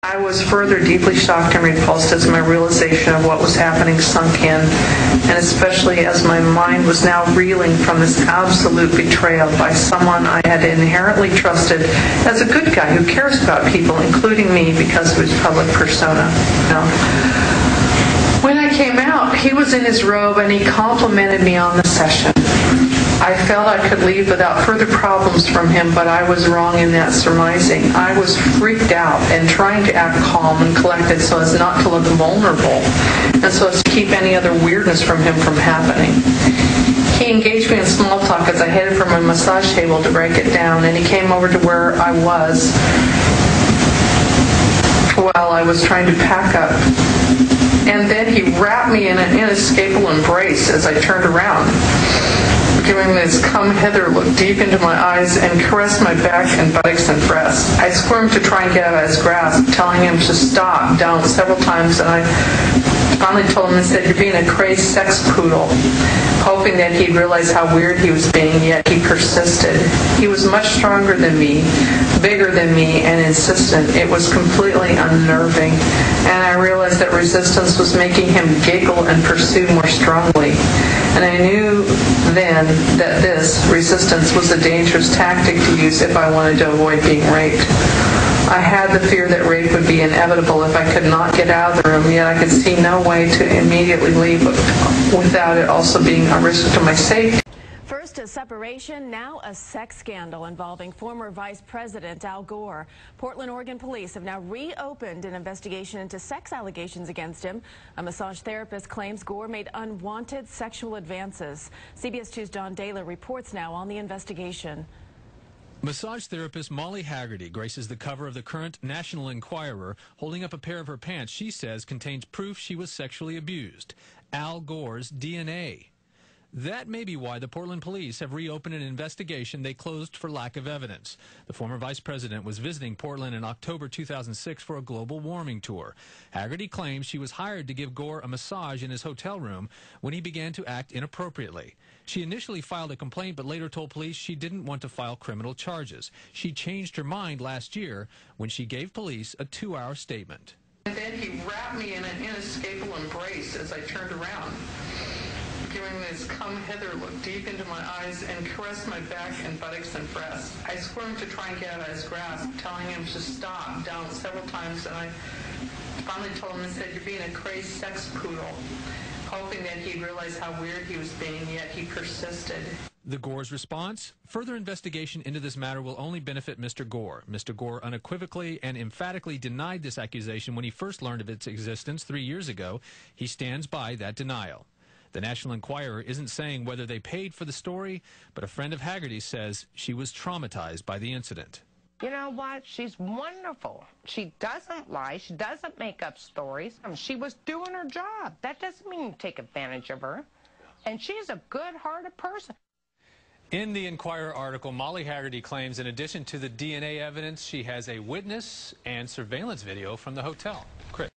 I was further deeply shocked and repulsed as my realization of what was happening sunk in, and especially as my mind was now reeling from this absolute betrayal by someone I had inherently trusted as a good guy who cares about people, including me, because of his public persona. When I came out, he was in his robe and he complimented me on the session. I felt I could leave without further problems from him, but I was wrong in that surmising. I was freaked out and trying to act calm and collected so as not to look vulnerable and so as to keep any other weirdness from him from happening. He engaged me in small talk as I headed for my massage table to break it down, and he came over to where I was while I was trying to pack up. And then he wrapped me in an inescapable embrace as I turned around, giving this come hither look deep into my eyes, and caressed my back and buttocks and breasts. I squirmed to try and get out of his grasp, telling him to stop, don't, several times, and I finally told him instead, "You're being a crazed sex poodle," hoping that he'd realize how weird he was being, yet he persisted. He was much stronger than me, bigger than me, and insistent. It was completely unnerving, and I realized that resistance was making him giggle and pursue more strongly. And I knew then that this resistance was a dangerous tactic to use if I wanted to avoid being raped. I had the fear that rape would be inevitable if I could not get out of the room, yet I could see no way to immediately leave without it also being a risk to my safety. First a separation, now a sex scandal involving former Vice President Al Gore. Portland, Oregon police have now reopened an investigation into sex allegations against him. A massage therapist claims Gore made unwanted sexual advances. CBS 2's Don Daler reports now on the investigation. Massage therapist Molly Haggerty graces the cover of the current National Enquirer, holding up a pair of her pants she says contains proof she was sexually abused. Al Gore's DNA. That may be why the Portland police have reopened an investigation they closed for lack of evidence. The former vice president was visiting Portland in October 2006 for a global warming tour. Haggerty claims she was hired to give Gore a massage in his hotel room when he began to act inappropriately. She initially filed a complaint but later told police she didn't want to file criminal charges. She changed her mind last year when she gave police a 2-hour statement. And then he wrapped me in an inescapable embrace as I turned around, giving this come hither look deep into my eyes, and caressed my back and buttocks and breasts. I squirmed to try and get out of his grasp, telling him to stop, don't, several times, and I finally told him instead, "You're being a crazed sex poodle," hoping that he'd realize how weird he was being, yet he persisted. The Gore's response? Further investigation into this matter will only benefit Mr. Gore. Mr. Gore unequivocally and emphatically denied this accusation when he first learned of its existence 3 years ago. He stands by that denial. The National Enquirer isn't saying whether they paid for the story, but a friend of Haggerty says she was traumatized by the incident. You know what? She's wonderful. She doesn't lie. She doesn't make up stories. She was doing her job. That doesn't mean you take advantage of her. And she's a good-hearted person. In the Enquirer article, Molly Haggerty claims in addition to the DNA evidence, she has a witness and surveillance video from the hotel. Chris.